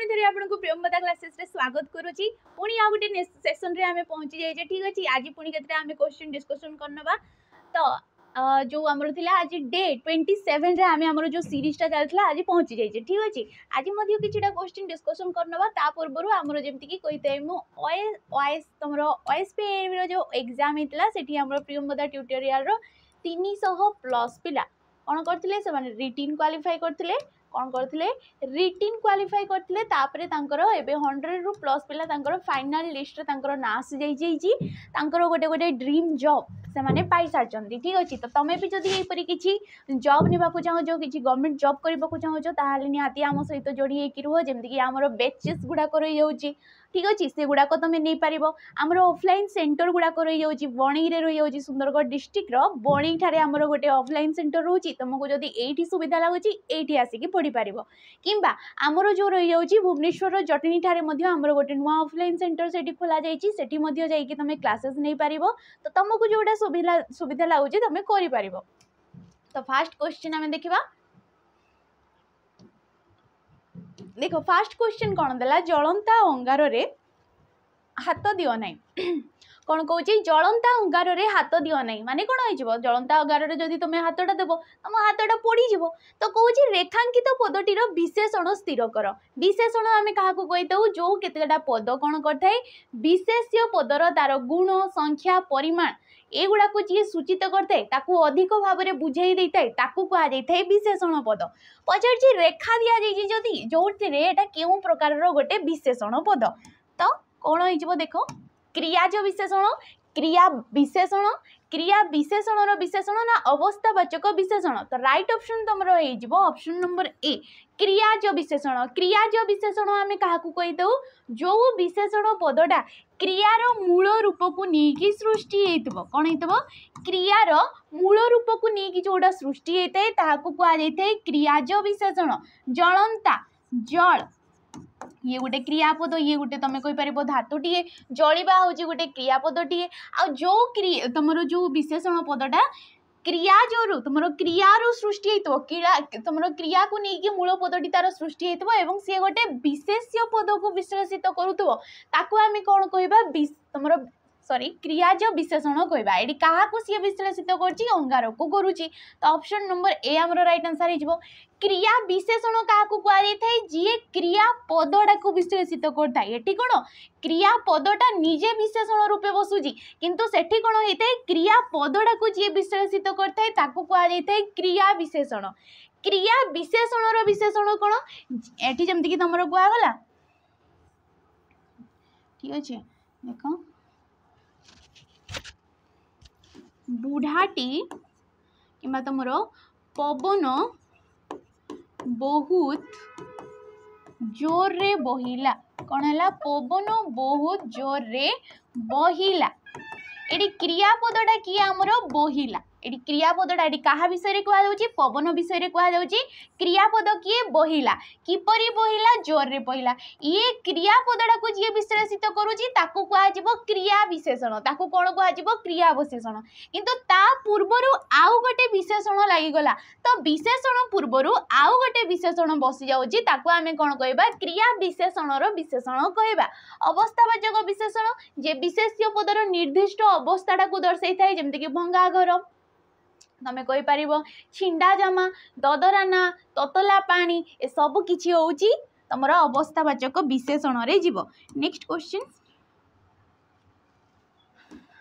पुणी थे आपको प्रियंवदा क्लासेस रे स्वागत करुच्ची पुणी आ गोटे सेशन रे आमे पहुंची जाइए। ठीक अच्छे आज पुणी के आमे क्वेश्चन डिस्कशन करनबा। तो जो आमर थिला आज डे 27 रे आमे आमर जो सीरीज टा चलथला आज पहुंची जाइए। ठीक अच्छे आज मध्य किछिटा क्वेश्चन डिस्कशन करनबा ता पूर्व आमर जेमति कि कहिते मु ओएस तमर ओएसपी रो जो एग्जाम हितला सेठी आमर प्रियंवदा ट्यूटोरियल रो 300 प्लस पिला कोन करथिले से माने रिटिन क्वालिफाई करथिले कौन करथिले रिटिन क्वालिफाई करथिले तापरे तांकर एबे 100 रु प्लस पिला तांकर फाइनल लिस्ट रे तांकर ना आसी जाई तांकर गोटे गोटे ड्रीम जॉब से माने पाई सारचंदी। ठीक अछि तो तमे भी जदी एई परी किछि जॉब नेबा को चाहो जो किछि गवर्नमेंट जॉब करबा को चाहो जो ताहाले निहाती आम सहित जोड़ी हे कि रुह जेमति कि हमर बैचेस गुडा करई जाउची। ठीक अच्छे से गुड़ाक तुम नहीं पार आमर ऑफलाइन सेंटर गुड़ाक रही जाऊँगी बणी रही जाऊँगी सुंदरगढ़ डिस्ट्रिक्ट बणी ठारे आमर गोटे ऑफलाइन सेंटर रोची तुमको जब ये सुविधा लगुच ये आसिक पढ़ी पार कि आमर जो रही जाऊँगी भुवनेश्वर जटनी ठारे आमर गोटे नुआ ऑफलाइन सेंटर से खोल जाइए तुम क्लासेस नहीं पार तो तुमको जोटा सुविधा लगुच तुम कर। तो फास्ट क्वेश्चन आम देखा देखो फास्ट क्वेश्चन कौन देला जलंता अंगार रे हाथ दियो नहीं कौन कहूँ जलंता अंगार रे हाथ दियो नहीं माने कौन हो जलंता अंगार रे जदि तुम हाथटा देव तुम हाथटा पोड़ी तो कहूँ रेखांकित पदटीर विशेषण स्थिर कर। विशेषण आम क्या कही दू जो केतेटा पद कौन करता विशेष्य पदर तार गुण संख्या परिमाण एगुड़ा को जी सूचित करते अधिक भाव में बुझाई देता है विशेषण पद। पचार रेखा दि जाइए जदि जो क्यों प्रकार गोटे विशेषण पद तो कौन हो देख क्रियाज विशेषण क्रिया विशेषण विशेषण ना अवस्थावाचक विशेषण। तो राइट ऑप्शन तुम ऑप्शन नंबर ए क्रियाज विशेषण आम क्या कही दू जो विशेषण पदटा क्रियार मूल रूप को नहीं सृष्टि कौन हो क्रियार मूल रूप को नहीं जोड़ा सृष्टि होता है कहुए क्रियाज विशेषण। जलंता जल ये गोटे क्रियापद ये गोटे तुम कहीपर धातुटे जलिबा हूँ गोटे क्रियापदटे आ जो तुम जो विशेषण पदटा क्रिया जो तुम क्रियारू सृष्टि तुम क्रिया को लेकिन मूल पदटी तार सृष्टि एवं सी गोटे विशेष्य पद को विश्लेषित करूथबो ताकू आम कौन कहबा तुम सॉरी क्रियाज विशेषण कहबा ये क्या सी विश्लेषित करछि अंगार को करुच्ची। तो ऑप्शन नंबर ए आमर राइट आंसर हो क्रिया विशेषण क्या कहुए जी क्रिया पदटा को विश्लेषित करता है। ये कौन क्रिया पदटा निजे विशेषण रूपे बसुची किंतु सेठी कौन होता है क्रिया पदटा को जी विश्लेषित करता है कहुए क्रिया विशेषण। क्रिया विशेषण विशेषण कौन ये जमीक तुम कहगला ठीक अच्छे देख बुढ़ाटी कि तुम पवन बहुत जोर रे बहिला कौन है पवन बहुत जोर रे बहिला ये क्रियापदटा किए आमर बहिला ये क्रियापदटा ये क्या विषय कहुच्छे पवन विषय कहुच्छे क्रियापद किए बहिला किपरि बहिला जोर रे बहिला ये क्रियापदटा को जी विश्लेषित करुच्ची क्रिया विशेषण ताकू कौन कह क्रिया विशेषण किंतु ता पूर्वर आउ गोटे विशेषण लगिगला तो विशेषण पूर्वर आउ गोटे विशेषण बसी जाऊँगी ताकू आम कौन कह क्रिया विशेषण विशेषण कहवा। अवस्थावाचक विशेषण जे विशेष्य पदर निर्दिष्ट अवस्थाटा को दर्शाई थाए जमीक भंगा घर तुम कहीपर छिंडा जामा ददराना ततला पानी ए सब किछि होउची तुम अवस्थावाचक विशेषण रे जीव। नेक्स्ट क्वेश्चन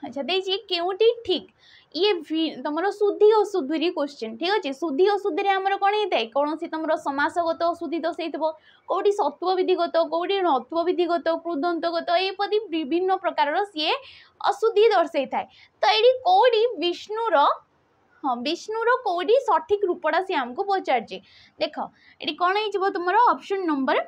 अच्छा देखिए केउटी ठीक ये तुम शुद्धि अशुद्धि क्वेश्चन ठीक अच्छे शुद्धि अशुद्धि आमर कौन होता है कौन सी तुम समासगत अशुद्धि दर्शाइब कौटी सत्व विधिगत कौटी नत्व विधिगत कृदंतगत ये विभिन्न प्रकार सी अशुद्धि दर्शाई थाए। तो ये कौटी विष्णुर हाँ विष्णुर कौटी सठिक रूपटा सी आमको पचार देख ये कौन हो तुम ऑप्शन नंबर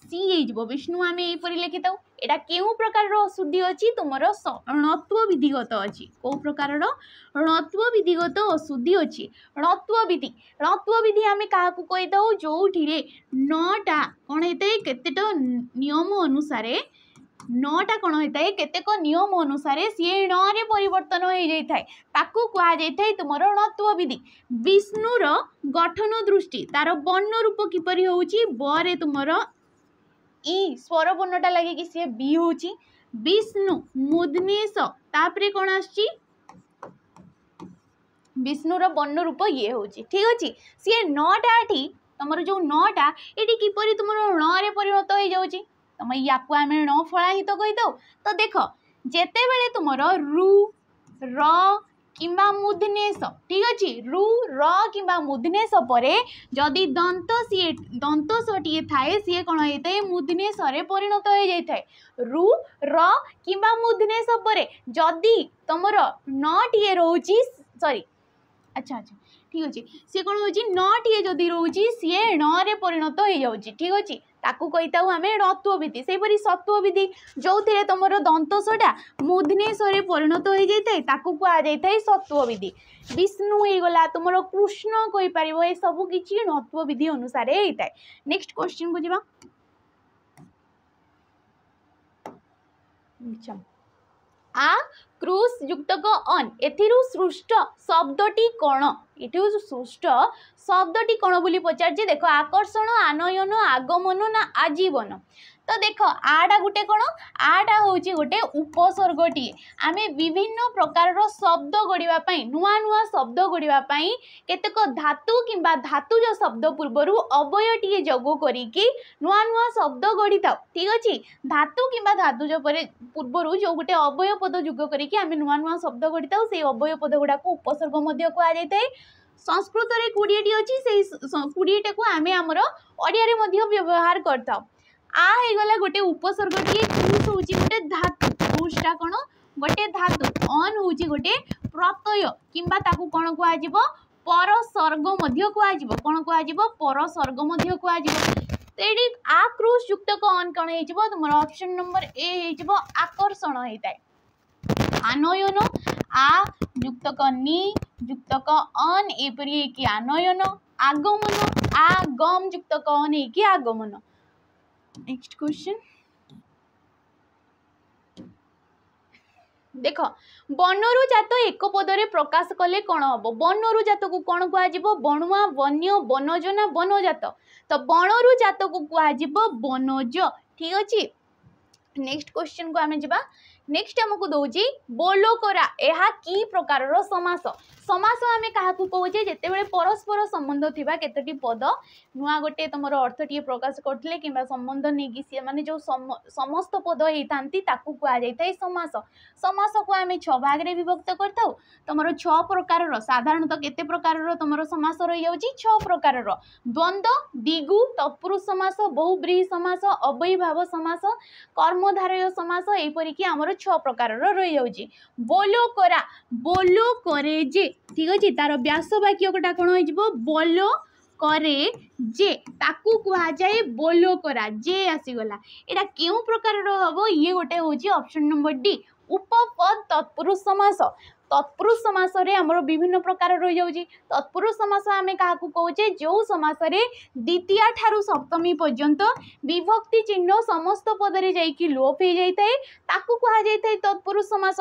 सी हो विष्णु आम यहीपर लिखि था यहाँ क्यों प्रकार अशुद्धि अच्छी तुम णत्व विधिगत अच्छी कौ प्रकार णत्व विधिगत अशुद्धि अच्छी णत्व विधि आम क्या कही था जो 9टा कौन होता है केतेटा नियम अनुसार 9टा कौन होता है केतेक नियम अनुसार सी णे परिवर्तन हो जाए कहुए तुम णत्व विधि। विष्णुर गठन दृष्टि तार वर्ण रूप किपरि होउची बरे तुमर ई स्वर वर्णटा लगे कि सी बी होची विष्णु मुदनेश तापरे कौन आछि विष्णुर वर्ण रूप ये होची ठीक अछि सी नौटा एठी तमर जो नौटा एठी किपरि तुमर ण रे परिणत हो जाउची तम याकु आमे ण फळा ही तो कहि दो तो देखो जेते बेले तुमर रु र किंबा मुदनेश ठीक अछि रु र किंबा मुदनेश परे जदि दंत सी थाए सी कौन होता है मुदनेश रे परिणत हो जाए रु र किंबा मुदनेश परे जदि तुमर नटीए रोची सॉरी अच्छा अच्छा ठीक अच्छे सी कौन हो नटीए जदि रोची सी ण रे परिणत हो जाऊँगी ठीक अच्छे ताकू कहीता आम रत्व विधि से सत्व विधि जो थे तुम दंतसटा मुदनेश परिणत हो जाए ताकू कहुए सत्व विधि विष्णु हो गला तुम कृष्ण कहीपर ये सब किसी णत्व विधि अनुसार होता है नेक्स्ट क्वेश्चन को जीवा आ क्रूस युक्त अन एथिरु सृष्ट शब्दटी कौन ये सृष्ट शब्दटी कौन बोली पचार देख आकर्षण आनयन आगमन ना आजीवन तो देख आटा गोटे कौन आटा हूँ गोटे उपसर्गटी आम विभिन्न प्रकार शब्द गढ़ापी नुआ नुआ शब्द गढ़ापी केतेक धातु किंबा धातुज शब्द पूर्वर अवयटीए जोग करिकी नुआ नुआ शब्द गढ़ी था ठीक अच्छे धातु किंबा धातुज पूर्वर जो गोटे अवय पद जोग करिकी आम नुआ नुआ शब्द गढ़ी था से अवय पद गुड़ाक उपसर्ग कहुए संस्कृत में 20टी अच्छी से 20टा को आम आमर ओडिया व्यवहार करता आ गला गोटे उपसर्ग टी क्रूस हूँ गोटे धातु क्रूसटा कौन गोटे धातु अन हूँ गोटे प्रत्यय किंबा ताकू कौन कह परसर्ग कह कौन कह परसर्ग कह आ क्रूस युक्त अन कौन हो तुम ऑप्शन नंबर ए हो आकर्षण होता है आनयन आ युक्त नि युक्त अन एपरी आनयन आगमन आगम युक्त अन है आगमन नेक्स्ट क्वेश्चन देख बनरु जात एक पदरे प्रकाश कले कौन हम बनरु जात को कौन कह बणुआ वन्य बनज ना बनजात तो बनरु जात को कह बनज ठीक अच्छे नेक्स्ट क्वेश्चन को आम जा नेक्स्ट आमको दौची बोलोकरा यह कि प्रकार समास समास आम क्या कहे जिते परस्पर संबंध थिबा केतोटी पद नुआ गोटे तुम अर्थटीए प्रकाश करते कि संबंध नहीं सी मैंने जो समस्त पद होता कहुए समास समास को आम 6 भाग में विभक्त करता तुम 6 प्रकार साधारणतः केते प्रकार तुम समास रही जाऊँगी 6 प्रकार द्वंद्व दिगु तत्पुरुष समास बहुब्रीहि समास अव्ययीभाव समास कर्मधारय समास एपरिकी आमर 6 प्रकार रही जाऊँगी बोलोकरा बोलो करे जे ठीक अच्छे तार व्यास वाक्यटा कौन हो बोलो करे जे ताकू कहुए बोलोकरा जे आसीगला एटा क्यों प्रकार हम ये गोटे हूँ ऑप्शन नंबर डी उपपद तत्पुरुष समास तत्पुरुष समास रे आमर विभिन्न प्रकार रही जाऊँगी तत्पुरुष समास आम क्या कहे जो समास रे द्वितीय ठारू सप्तमी पर्यंत विभक्ति चिन्ह समस्त पदरे जाइकी लोप हो जाए ताकू कहुए तत्पुरुष समास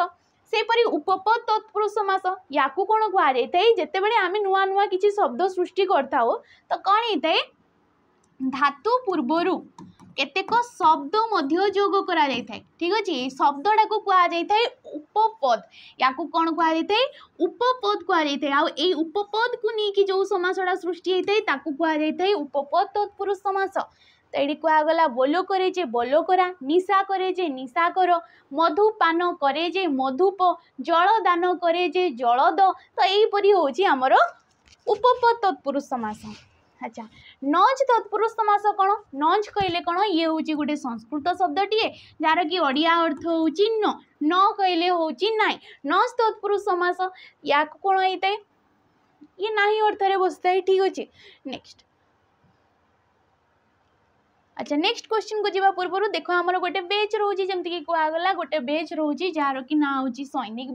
सेपरी उपपद तत्पुरुष समास या कौन कहुए जिते बड़े आम नुआ नुआ किसी शब्द सृष्टि करता तो कौन होता है धातु पूर्वर केतेक शब्द जोग करा ठीक अच्छे शब्दटा को कहुए उपपद या कौन कहुए उपपद कहुए आई उपपद को लेकिन जो समासटा सृष्टि होता है कहुए उपपद तत्पुरुष समास तो ये कहगला बोलो करे जे बोलो करा निशा करे जे निशा कर मधुपान करे जे मधुप जल दान करे जे जलद तो यहीपरी हूँ आमर उपपद तत्पुरुष समास अच्छा नज तत्पुरुष समास कौन नज कहले कौन ये हूँ गोटे संस्कृत शब्दटीए जार कि ओडिया अर्थ हूँ न कहले हूँ नाई नज तत्पुरुष समास या कौन होता है ये ना अर्थ रे बसता है ठीक अच्छे नेक्स्ट अच्छा नेक्स्ट क्वेश्चन को जीवा पूर्व देखो आमर गोटे बेच रोची जमती कि कहगला गोटे बेच रोची जार कि ना हूँ सैनिक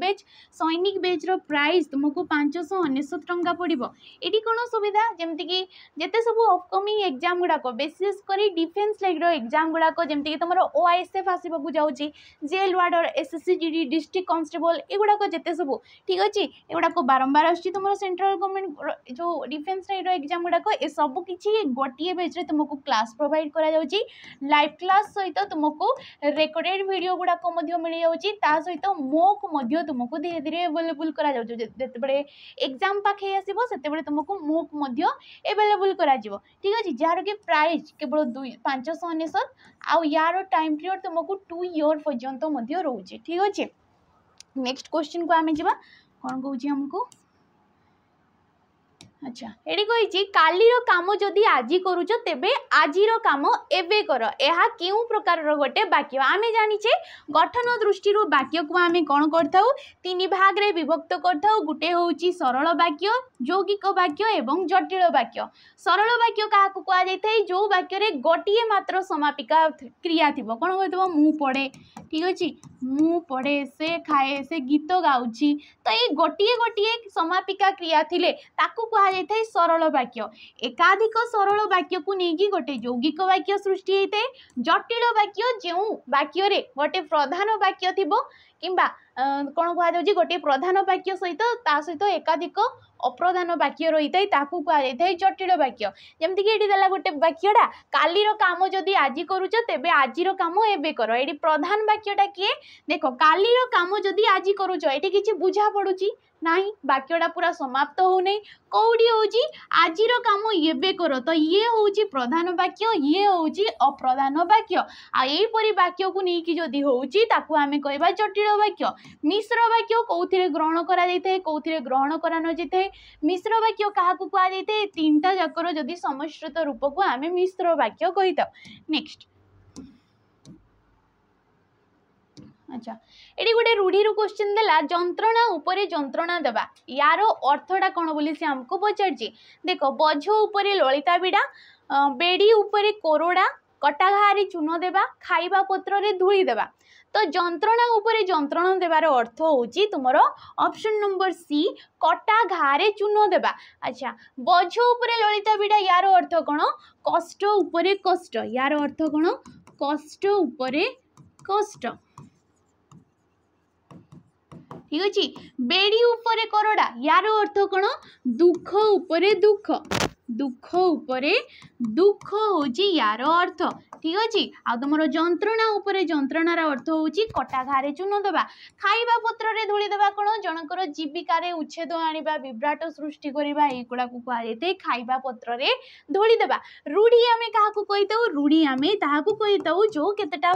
बेच प्राइस तुमको 599 टंका पड़ो ये कौन सुविधा जमती कि जिते सब अपकमिंग एग्जाम गुड़ाक विशेषकर डिफेन्स लाइक एग्जाम गुड़ाक जमती कि तुम OISF आसवाक जाऊँगी jail warder SSCGD district constable एगुड़ाक जिते सब ठीक अच्छे एगुड़ाक बारंबार आस सेंट्रल गवर्नमेंट जो डिफेन्स लाइक एग्जाम गुड़ाक ए सब किसी गोटे बेच तुमको क्लास प्रोवाइड करा जाउची लाइव क्लास सहित तुमको रेकर्डेड वीडियो गुड़ाक मिल जाउची ता सहित मोक मध्य तुमको धीरे धीरे अवेलेबल करा जाउची जेतेबेले एग्जाम पाखे आसीबो सेतेबेले तुमको मोक मध्य अवेलेबल करा जिवो ठीक अछि जार के प्राइस केवल 599 आ यार टाइम पीरियड तुमको 2 ईयर पर्यंत मध्य रहउची ठीक अछि। नेक्स्ट क्वेश्चन को आमे जिबा कोन कहउची हमको अच्छा एडी कहिची कालीर काम जदि आजी करूछ तेबे आजीर काम एबे कर एहा केउ प्रकार रो गोटे वाक्य आमे जानिछे गठन दृष्टि रो वाक्य को आमे कोन करथाउ तीन भाग रे विभक्त करथाउ गुटे होउची सरल वाक्य यौगिक वाक्य एवं जटिल वाक्य। सरल वाक्य काहा को कहा जायथाय जो वाक्य रे गोटिए मात्र समापिका क्रिया थिबो कोन होइतबो मु पढे ठीक अछि मु पढे से खाए से गीत गाउची तो ये गोटिए गोटिए समापिका क्रिया थिले ताकू कहा जायथाय सरल वाक्य। एकाधिक सरल वाक्य को नेकी गोटे यौगिक वाक्य सृष्टि होते जटिल वाक्य जो वाक्य रे गोटे प्रधान वाक्य थिबो किंबा कोन कहा जाउची गोटे प्रधान वाक्य सहित ता सहित एकाधिक अप्रधान वाक्य रही थाए ताकू कहा जायथाय जटिल वाक्य। जेमति कि एठी देला गोटे वाक्यडा कालीर काम जदि आजी करूछ तेबे आजीर काम एबे कर एठी प्रधान वाक्यटा किए देखो कालीर काम जदि आजी करूछ एठी किछि बुझा पडुची नाही वाक्यटा पूरा समाप्त हो नै कोडी होउची आजीर काम एबे कर तो ये होउची प्रधान वाक्य ये होउची अप्रधान वाक्य आ एई परि वाक्य को नै कि जदि होउची ताकू आमे कहबा जटिल वाक्य। मिश्र वाक्य कोउथिरे ग्रहण करा जायते कोउथिरे ग्रहण करा न जेते मिश्र वाक्य काहा को कहा जायते तीनटा जाकर जदि समश्रित रूप को आमे मिश्र वाक्य कहिता। नेक्स्ट अच्छा एडी गोटे रूढ़ी रो क्वेश्चन देला जंत्रणा उपरे जंत्रणा देबा यार अर्थटा कोन बोली से हमको पचारची देखो बोझ उपरे ललिता बिडा बेडी उपरे कोरोडा कटा घारे चून देबा खाइबा पत्र रे धूली देबा तो जंत्रणा उपरे जंत्रणा देबार अर्थ होची तुमरो ऑप्शन नंबर सी कटा घारे चून देबा। अच्छा बोझ उपरे ललिता बिडा यार अर्थ कोन कष्ट उपरे कष्ट यार अर्थ कोन कष्ट उपरे कष्ट ठीक अछि। बेडी उपरे कोरोडा यार अर्थ कोन दुख उपरे दुख दुख उपरे दुख होची यार अर्थ ठीक अछि। आ तुमरो जंत्रणा उपरे जंत्रणार अर्थ होची कटा घारे चून देबा खाइबा पत्र रे धूली देबा कोन जनकर जीविका रे उच्छेद आनिबा विभ्राट सृष्टि करिबा एगुडा को कहा जेते खाइबा पत्र रे धूली देबा। रूढ़ी आमे काहा को कहिताउ रूढ़ी आमे ताहा को कहिताउ जो केतेटा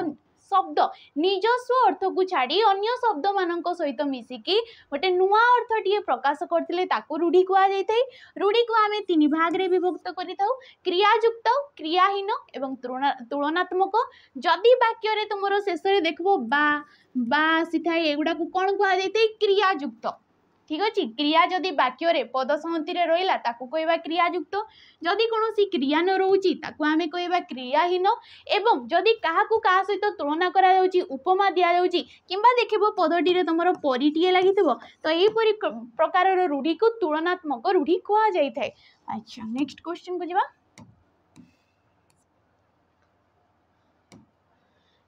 शब्द निजस्व अर्थ को छाड़ी अन्य शब्द मानक सहित मिसिकी गोटे नुआ अर्थ टीए प्रकाश करथिले ताको रूढ़ी कहा जायथाय। रूढ़ी को आमे तीन भाग रे विभक्त करिताउ क्रियायुक्त क्रियाहीन एवं तुलनात्मक। जदि वाक्य रे तुमरो शेष रे देखबो बा सिथाय एगुडा को कोन कहा जायथाय क्रियायुक्त ठीक अछि। क्रिया जदि वाक्य रे पद संहति रे रहिला ताको कहबा क्रियायुक्त जदि कोनोसी क्रिया न रहउची ताको आमे कहबा क्रियाहीन एवं जदि काहा को काहा सहित तुलना करा जाउची उपमा दिया जाउची किंबा देखिबो पदटी रे तमरो परिटिए लागिथिबो तो एई परि प्रकार रो रूढ़ी को तुलनात्मक रूढ़ी कहा जायथाय। अच्छा नेक्स्ट क्वेश्चन को जिबा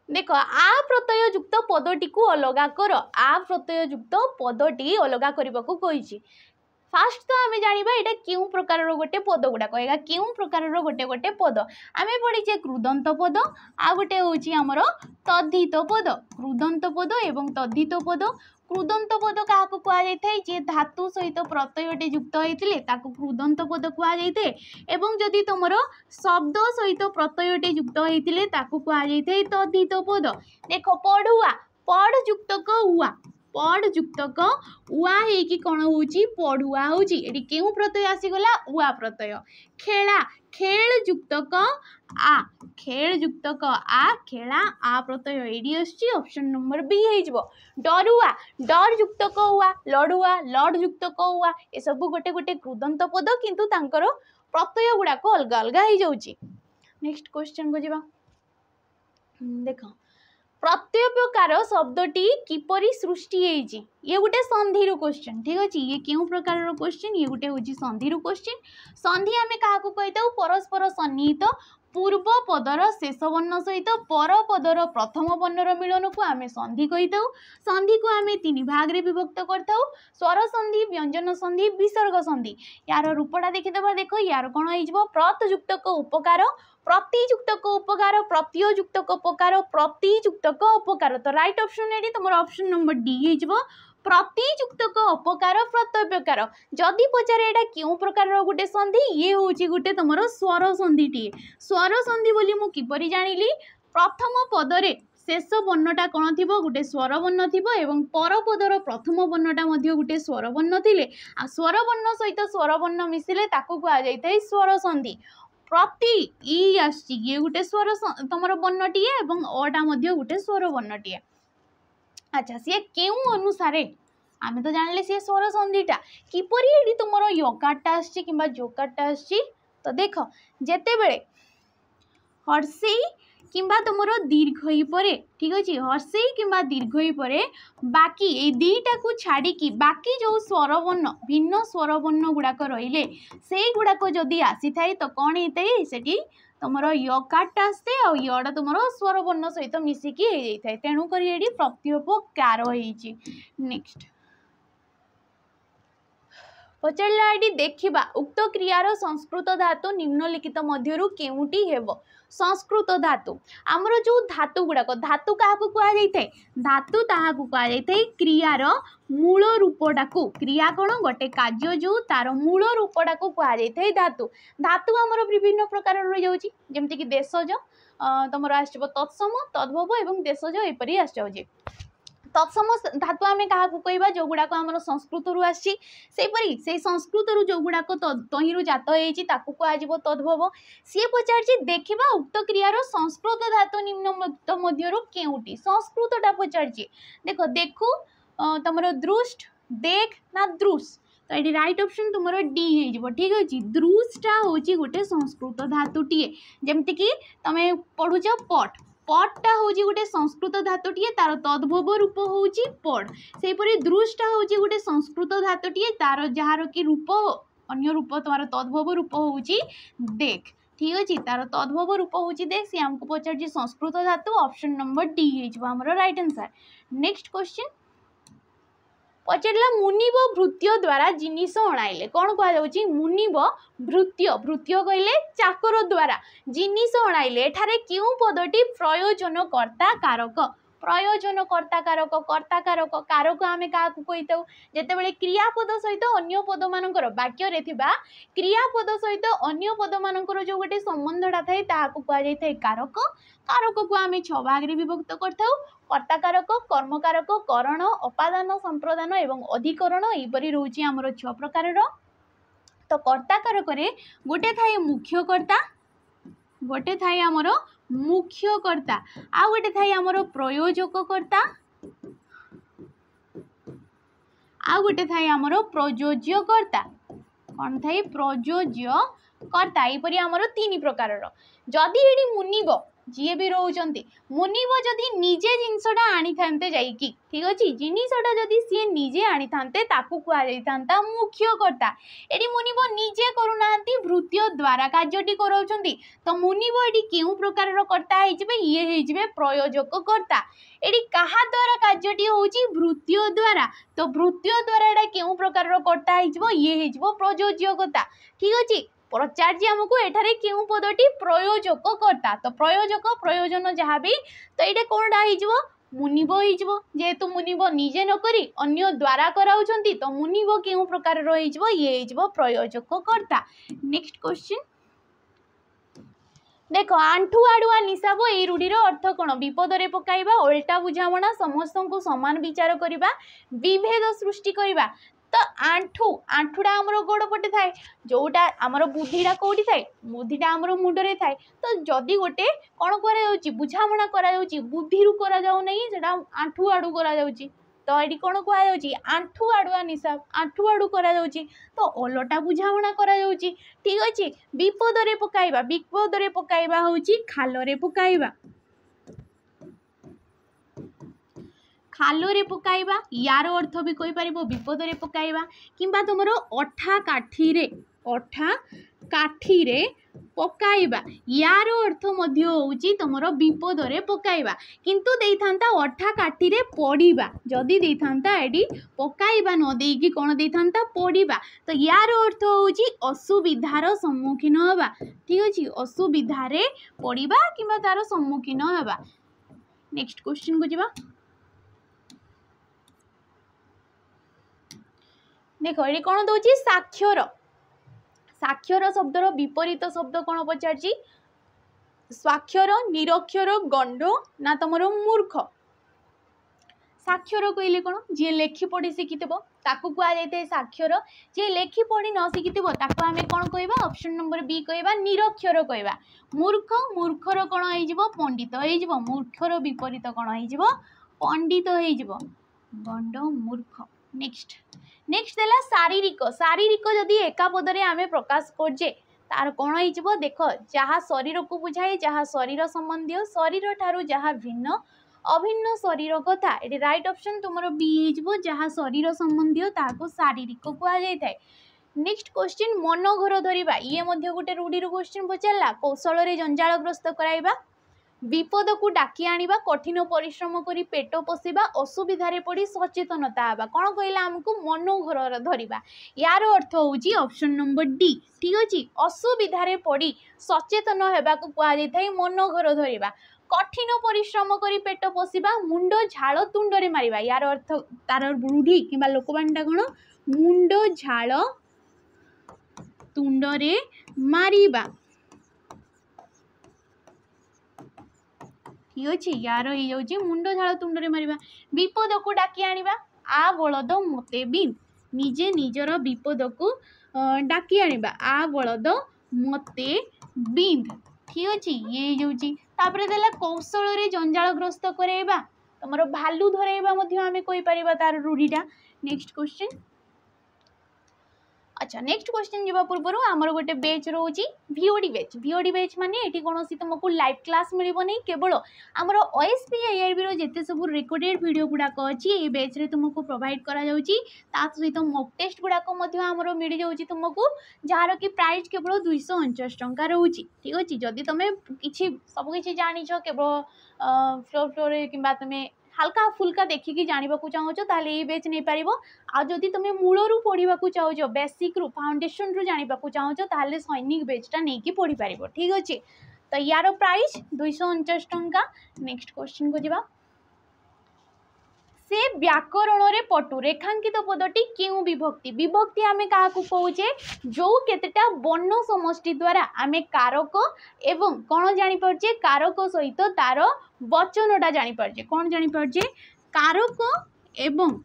देखो आ प्रत्यय युक्त पदटी को अलगा कर आ प्रत्यय युक्त पदटी अलगा करबा को कहिछि। फास्ट तो आमे जानिबा एटा केउ प्रकार रो गोटे पद गुडा कहेगा केउ प्रकार रो गोटे गोटे पद आमे पढिचे कृदंत पद आ गोटे होछि हमरो तद्धित पद कृदंत पद एवं तद्धित पद। कृदंत पद काहा को कहा जायथाय जे धातु सहित प्रत्ययटे युक्त होइतिले ताको कृदंत पद कहा जायते एवं जदि तुमरो शब्द सहित प्रत्ययटे युक्त होइतिले ताको कहा जायथाय तद्धित पद। देखो पढुआ पढ युक्त क उआ पढ़ युक्तक उआ हेकी कौन होची पढ़ुआ होची एटी केउ प्रत्यय आसी गला उआ प्रत्यय। खेला खेल युक्तक आ खेल युक्तक आ खेला आ प्रत्यय एडी आसी ऑप्शन नंबर बी हे जबो। डरुआ डर युक्तक उआ लडुआ लड युक्तक उआ ए सब गोटे गोटे कृदंत पद किंतु तांकर प्रत्यय गुडा को अलग अलग हे जाउची। नेक्स्ट क्वेश्चन को जिबा देखो प्रत्यय प्रकार शब्दटी किपरि सृष्टि हेची ये गोटे संधि रो क्वेश्चन ठीक अछि। ये केउ प्रकार रो क्वेश्चन ये गोटे होची संधि रो क्वेश्चन। संधि आमे काहा को कहिताउ परस्पर सन्निहित पूर्व पदर शेष वर्ण सहित पर पदर प्रथम वर्णर मिलन को आमे संधि कहिताउ। संधि को आमे तीन भाग रे विभक्त करताउ स्वर संधि व्यंजन संधि विसर्ग संधि। यार रूपटा देखिदबा देखो यार कोन होइजबो प्रत युक्तक उपकार प्रतियुक्तक उपकार प्रत्ययुक्तक उपकार प्रतियुक्तक उपकार तो राइट ऑप्शन है तुम ऑप्शन नंबर डी हो प्रतियुक्तक अपकार प्रत्यव्यकार जदि पचारे एटा क्यों प्रकार गोटे संधि ये हूँ गोटे तुम स्वर संधि स्वर संधि बोली मु किपरि जानिली प्रथम पदरे शेष वर्णटा कौन थी गोटे स्वर वर्ण थी एवं पर पदर प्रथम वर्णटा गोटे स्वर वर्ण थिले आ स्वर वर्ण सहित स्वर वर्ण मिसिले ताकू कहुई स्वर संधि प्रति ई आसी ये गोटे स्वर तुम वर्णटीए एवं अटा गोटे स्वर वर्णटीए अच्छा सी क्यों अनुसारे आम तो जानिले सी स्वर संधिटा किपरि तुम यकारटा आसी कि जोकारटा आसी तो देख जेते बेले हर्षेई किंबा तुम दीर्घई परे ठीक अच्छे हर्षेई किंबा दीर्घई परे बाकी ये दीटा को छाड़ी बाकी जो स्वर वर्ण भिन्न स्वर वर्ण गुड़ाक रहिले से गुड़ाक जदि आसी थाए तो कौन होता है सेठी तुम यकारटा आसते आ यड़ा तुम स्वर वर्ण सहित मिसिकी हो जाए था तेणुक ये प्रत्युपकार होइछि नेक्स्ट पचारा ये देखा उक्त क्रियार संस्कृत धातु निम्नलिखित मध्यरु केउटी हेबो संस्कृत धातु आमर जो धातु गुड़ाक धातु क्या कहुई धातु ताहाकु कहुई क्रियार मूल रूपटा को क्रिया कौन गोटे कार्य जो तार मूल रूपटा को कहुई धातु धातु आमर विभिन्न प्रकार रही जाऊँगी जमती देशज तुम आसो तत्सम तद्भव एवं देशज एपरी आसि तत्सम धातु आम क्या कहवा जो गुड़ाक आम संस्कृत रु आसी से संस्कृत रु जो गुड़ाक तही जात हो कह तद्भव सी पचार देखा उक्त क्रियार संस्कृत धातु निम्नलिखित मध्यरु केउटी संस्कृतटा पचार देख देखु तुम दृष्ट देख ना दृश तो ये राइट ऑप्शन तुम डी हो ठीक अच्छे दृष्टा हूँ गोटे संस्कृत धातुटीए जमती तुम पढ़ुच पट पटटा हूँ गोटे संस्कृत धातुटीए तार तद्भव रूप हूँ पढ़ सेपरी दृष्टा हूँ गोटे संस्कृत धातुटीए तार जार कि रूप अन्य रूप तुम्हार तद्भव रूप हूँ देख ठीक अच्छे तार तद्भव रूप हूँ देख सी आमको पचार संस्कृत धातु ऑप्शन नंबर डी हो right answer next question पचारा Munib भृत्य द्वारा जिनिस अणाइले कौन कहुच्छी मुनिब भृत्य भृत्य कहले चाकर द्वारा जिनिस अणाइले एठारे क्यों पदटी प्रयोजनकर्ता कारक प्रयोजनकर्ता कारक कर्ता कारक कारक आम क्या कही जिते बड़े क्रियापद सहित अन्य पद मानकर वाक्य रे थिबा क्रियापद सहित अन्य पद मानकर जो गोटे संबंधटा थाए ताहाकु कहुई कारक कारक को आम 6 भाग रे विभक्त करथाउ कर्ता कारक कर्म कारक करण अपादान संप्रदान एवं अधिकरण यहपरी रोचे आमर 6 प्रकार तो कर्ता कारक गोटे थाए मुख्यकर्ता गोटे थाए आमर मुख्यकर्ता आ गोटे थाए आमर प्रयोजककर्ता आ गोटे थाए आमर प्रयोज्यकर्ता कौन थाए प्रयोज्यकर्ता यहपरी आमर 3 प्रकार जदि ये मुनिब जी भी रोचंती मुनिब जदि निजे जिनसटा आनी थांते जाइकी ठीक अच्छे जिनसटा जदि सी निजे आनी थांते ताकू कहुई मुख्यकर्ता एटी मुनिब निजे करूना भृत्य द्वारा कार्यटी कराउछंती तो मुनिब एटी केउ प्रकार कर्ता ये प्रयोजककर्ता एटी कहा द्वारा कार्यटी होची भृत्य द्वारा तो भृत्य द्वारा एटा केउ प्रकार कर्ता ये प्रयोज्यकर्ता ठीक अच्छे पचार आमको एठारे क्यों पदटी प्रयोजककर्ता तो प्रयोजक प्रयोजन जहाँ भी तो ये कौनटा हो मुनिब हो जेहेतु मुनिब निजे नकरी अन्य द्वारा कराउछंती तो मुनिब क्यों प्रकार ये प्रयोजककर्ता नेक्स्ट क्वेश्चन देख आंठू आड़ुआ निशाब ये रूढ़ीर अर्थ कौन विपदरे पकाइबा ओल्टा बुझामणा समस्त को समान विचार करबा विभेद सृष्टि करबा तो आंठू आंठूटा आमर गोड़ पटे थाए जोटा आमर बुद्धिटा कौटी थाए बुद्धिटा आमर मुंडरे थाए तो जदि गोटे कौन करा बुझामणा करा बुद्धि रु करा जाऊ नहीं सेटा आंठू आड़ू करा जाउची तो ये कौन कहुच्छी आंठू आड़ुआ निशाब आंठू आड़ू करा जाउची तो ओलटा बुझामणा करा जाउची ठीक अच्छे विपदरे पकाइबा होची खालरे पकाइबा खालरे पकाइबा यार अर्थ भी कहि पारिबो विपदरे पकाइबा किंबा तुमरो अठा काठी रे पकाइबा यार अर्थ मध्य होउची तुमरो विपद रे पकाइबा किंतु देई थांता अठा काठी रे पड़ीबा जदी देई थांता एडी पकाइबा न देई कि कोन देई थांता पड़ीबा तो यार अर्थ होउची असुविधार सम्मुखीन होबा ठीक अछि असुविधा रे पड़ीबा किबा तार सम्मुखीन होबा। नेक्स्ट क्वेश्चन को जिबा देखो ये कौन दौर साक्षर साक्षर शब्दर विपरीत शब्द कौन पचार स्वाक्षर निरक्षर गंड ना तुम मूर्ख साक्षर कहले कौन जी लेखि पढ़ी शिखिथबो ताकू कुआ जायते साक्षर जी लेखि पढ़ी न शिखिथबो ताकू आमे कौन कहबा ऑप्शन नंबर बी कहबा निरक्षर कहबा। मूर्ख मूर्खर कौन होई जिवो पंडित होई जिवो मूर्खर विपरीत कौन होई जिवो पंडित होई जिवो गंड मूर्ख। नेक्स्ट नेक्स्ट देला शारीरिक शारीरिक जदि एका पदरे आमे प्रकाश करजे तार कौन हो देख जहाँ शरीर को बुझाए जहाँ शरीर संबंधी शरीर ठारू जहाँ भिन्न अभिन्न शरीर कथा ये राइट ऑप्शन तुम बी हो जहाँ शरीर संबंधी ताको शारीरिक कहुए। नेक्स्ट क्वेश्चन मन घर धरिबा ये गोटे रूढ़ी क्वेश्चन पचारा कौशल रे जंजालग्रस्त कराइबा विपद को डाकी आनिबा कठिन परिश्रम करी पेट पोषिबा असुविधा पड़ी सचेतनता हवा कौन कहला आमको मन घर धरिबा यार अर्थ होउची ऑप्शन नंबर डी ठीक अछि असुविधा पड़ी सचेतन हेबा को कुआ जाय मन घर धरिबा कठिन परिश्रम करी पेट पोषिबा मुंड झाल तुंड रे मारिबा यार अर्थ तार रूढ़ी किबा लोकबाणीटा कोन मुंड झाल तुंड रे मारिबा ठीक अच्छे यार हो मुंड झाड़ तुंड रे मारिबा विपद को डाकी आनिबा आ बलद मते बिंद निजे निजर विपद को डाकी आनिबा आ बलद मते बिंद ठीक अच्छे ये होउची तापरे देला कौशल रे जंजालग्रस्त कराइबा तुमर भालू धराइबा मध्य आमे कहि परिबा तार रूढ़ीटा। नेक्स्ट क्वेश्चन अच्छा नेक्स्ट क्वेश्चन जीवा पूर्व आमर गोटे बैच रोची भिओडी बैच माने एटी कोनोसी तुमको लाइव क्लास मिलिबो नै केवल आमर OSPIRB रो जेते सब रिकॉर्डेड वीडियो गुडाक अछि ए बैच रे तुमको प्रोवाइड करा जाउची ता सहित मॉक टेस्ट गुडाक मध्य आमर मिली जाउची तुमको जार की प्राइस केवल 249 टंका रहउची ठीक अछि जदी तमे किछि सब किछि जानि छ केवल फ्लोर किबा तमे हल्का फुल्का देखिकी जानिबा को चाहो ताले ये बैच नहीं पारिबो आ जदि तुमे मूलरू पढ़िबा को चाहो बेसिक रु फाउंडेशन रु जानिबा को चाहो ताले सैनिक बैचटा नहीं कि पढ़ी पारिबो ठीक अछि तो यार प्राइस 249 टंका। नेक्स्ट क्वेश्चन को जिबा से व्याकरण रे पटु रेखांकित पदटी क्यों विभक्ति विभक्ति आमे काहा को कहूचे जो केतेटा वर्ण समष्टि द्वारा आमे कारक एवं कौन जानि परजे कारक सहित तार वचनटा जानि परजे कौन जानि परजे कारक एवं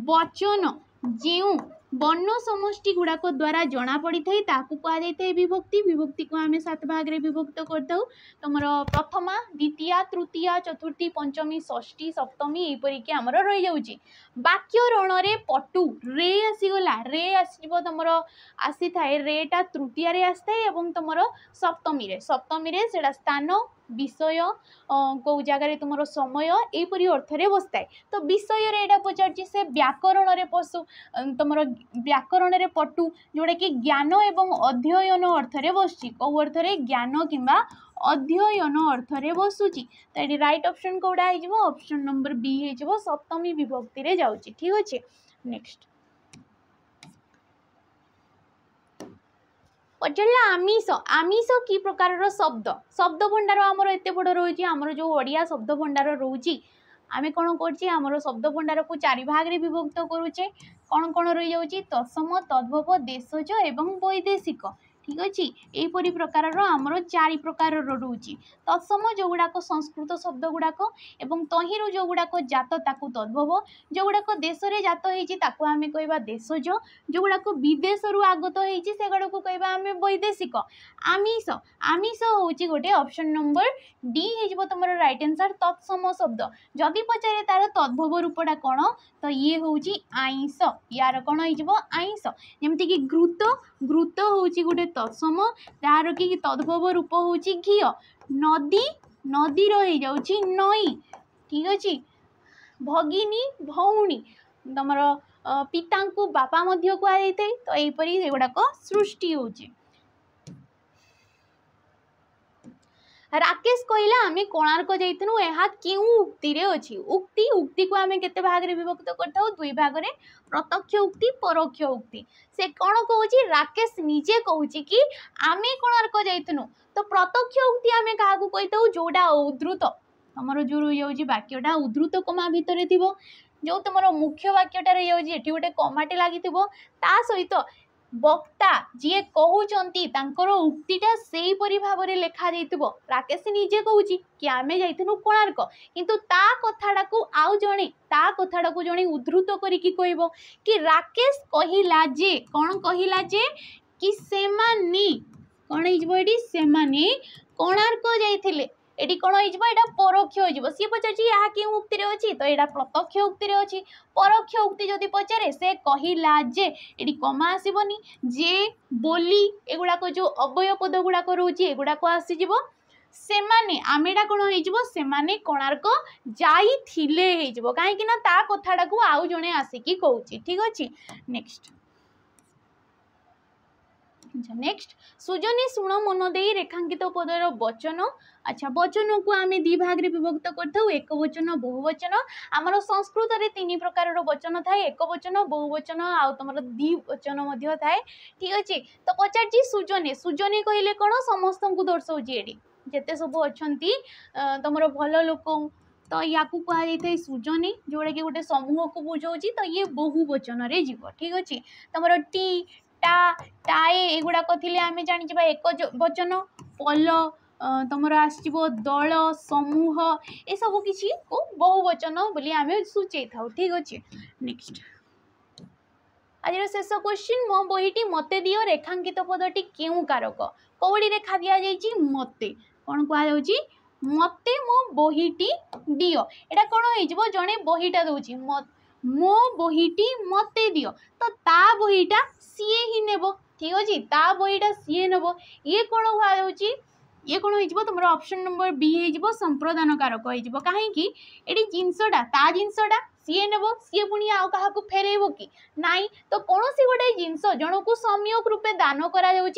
वचन जेउ वर्ण समष्टि गुड़ाक द्वारा जना पड़ी थाई ताकू कहा जाए विभक्ति विभक्ति को आमे 7 भाग रे विभक्त करताऊ तुमर प्रथमा द्वितीय तृतीय चतुर्थी पंचमी षष्ठी सप्तमी एपरी के हमर रही जाउची। वाक्य रण रे पटु रे आसीगला रे आसीबो तुमर आसी थाए रेटा तृतीय रे आस्ताए एवं तुमर सप्तमी रे सेडा स्थान विषय को जगार तुम समय यहपरी अर्थ रे बसताए तो विषय रे एटा पचारछि से व्याकरण रे पशु तुम व्याकरण रे पटु जोड़ा कि ज्ञान एवं अध्ययन अर्थ रे बसछि कौ अर्थ रे ज्ञान किंबा अध्ययन अर्थ रे बसुछि तो ये राइट ऑप्शन कोडा हे जिवो ऑप्शन नंबर बी हे जिवो सप्तमी विभक्ति रे जाउछि ठीक अछि। नेक्स्ट पचारा आमिष आमिष कि प्रकार शब्द शब्द भंडार आमर एत बड़ रही आमर जो ओडिया शब्द भंडार रोची आमे कौन करछे आमर शब्द भंडार को 4 भाग रे विभक्त करूचे कौन कौन रही जाउची तत्सम तद्भव देशज एवं वैदेशिक ठीक अच्छे यहीपरी प्रकार आमर 4 प्रकार रोचे तत्सम जो गुड़ाक संस्कृत शब्द गुड़ाक एवं तहिरु जो गुड़ाक जात ताकू तद्भव जो गुड़ाक देश रे जात होइछि ताकू आमे कहबा देशज जो गुड़ाक विदेश रु आगत होइछि से गुड़ाक कहबा आमे वैदेशिक। आमिष आमिष होउछि गोटे ऑप्शन नंबर डी हे जिवो तमरो राइट आंसर तत्सम शब्द जदि पचारे तार तद्भव रूपटा कोन तो ये होउछि आइंस यार कोन हे जिवो आइंस जेमति कि घृत घृत होउछि गोटे तत्सम तार कि तद्भव रूप होउछि घी नदी नदी रही जाउछि नई ठीक अछि भगिनी भौणी तमर पिता को बापा मध्य कहुई तो यहीपरी एगुड़ाक सृष्टि होची। राकेश कहला आम कोणार्क जाइनु यह क्यों उक्ति रे अछि। उक्ति उक्ति को आम केते भाग रे विभक्त करथाउ दुई भाग रे प्रत्यक्ष उक्ति परोक्ष उक्ति। से कौन कहूची राकेश निजे कहूची कि आमे कोणार्क जाइनु तो प्रत्यक्ष उक्ति आम क्या कहीथाउ जोड़ा उद्धृत तुमर जो रही वाक्यटा उद्धृत कमा भितर थी जो तुम मुख्य वाक्यटार ये गोटे कमाटे लगी ता सहित वक्ता जी कहते उक्तिटा से भाव में लिखा जाइथिबो। राकेश निजे कहूची कि आमे जाइथिनु कोणार्क किंतु ता कथाटा को आउ जणे ता कथाटा को जणे उद्धृत करिकी कहबो कि राकेश कहिला जे कौन कहिला जे कि सेमाने कौन होइबो सेमाने कोणार्क जाइथिले एटी कौन होइबो परोक्ष होइबो। सी पचारछि या क्यों उक्ति रे अछि तो एटा प्रत्यक्ष उक्ति रे अछि। परोक्ष उक्ति जदि पचारे से कहिला जे एटी कमा आसीबनी जे बोली एगुडा को जो अवय पद गुडा को रहउछि एगुडा को आसी जिवो सेमाने आमेडा कौन होइजिवो सेमाने कोणार्क जाइथिले हेजिवो काहे कि ना ता कथाडा को आउ जणे आसीकी कहउछि। ठीक अछि नेक्स्ट नेक्स्ट सुजनी शुण मन दे रेखांकित पदर वचन। अच्छा वचन को आम दी भाग रे विभक्त करथाउ एक वचन बहुवचन। आमर संस्कृत रे तीन प्रकार वचन थाए एक वचन बहुवचन आ तुम द्विवचन मध्य थाए। ठीक अच्छे तो पचारछि सुजनी सुजनी कहले कौन समस्त को दर्शाऊँगी एटी जिते सब अच्छी तुम भल लोक तो या कहुई सुजनी जोड़ा कि गोटे समूह को बुझाऊँगी तो ये बहुवचन रे जीव। ठीक अच्छे तुम टी टा टाए एगुड़ाक थे आम जानी एक वचन पल तुम आसो दल समूह ए सब किसी को बहुवचन बोली आम सूचे था। ठीक अच्छे नेक्स्ट आज शेष क्वेश्चन मो बहीटी मते दियो रेखांकित पदटी क्यों कारक कौड़ी रेखा दि जाइए मते कौन कहुच्छी मते मो बहीटी दियो एटा कौन हो जड़े बहीटा दूची मो बहीटी मते दियो तो ता बहीटा सीए ही नेब। ठीक अच्छे ता बहीटा सीए नेब ये कौन कहुच्छी ये कौन हो तुम ऑप्शन नंबर बी हो संप्रदान कारक हो कहीं ये जिनसटा ता जिनसटा सीए नेब सीए पुणी आउ क्या फेरब कि नाई तो कौन सी गोटे जिनस जन को सम्यक रूपे दान कर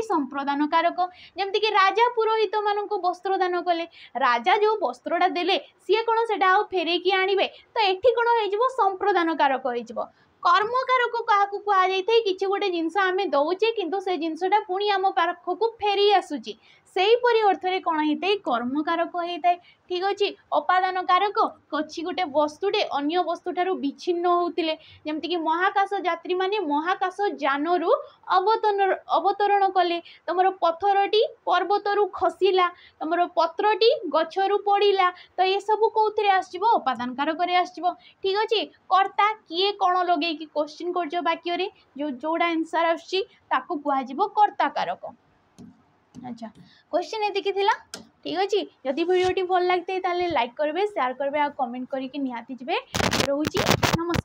संप्रदान कारक जमती कि राजा पुरोहित मान वस्त्र दान कले राजा जो वस्त्रटा देले सी कौन से फेरैकी आणवे तो ये कौन हो संप्रदान कारक हो। कर्मकारक क्या कहुई कि गोटे जिनस आम दौचे किंतु से जिनसटा पुणी आम पाखक फेरी आसूची से अर्थ में कौन होता है कर्मकारक होता है। ठीक अच्छे अपादान कारक कछि गोटे वस्तुटे अन्य वस्तुठारु विच्छिन्न होउतिले जेमति कि महाकाश यात्री माने महाकाश जानरु अवतरण कले तमर पत्थरटी पर्वतरु खसिला तमर पत्रटी गछरु पड़िला तो ये सब कौथिरे आसिबो अपादान कारक रे आसिबो। ठीक अच्छे कर्ता किए कौन लगे कि क्वेश्चन करछ वाक्य रे जोड़ा आंसर आछि ताकू कुहाजिबो कर्ता कारक। अच्छा क्वेश्चन एतिकी थिला। ठीक अच्छे जदि वीडियोटी भल लगते लाइक करेंगे शेयर करेंगे और कमेंट करके निहाती जिबे। रोची नमस्कार।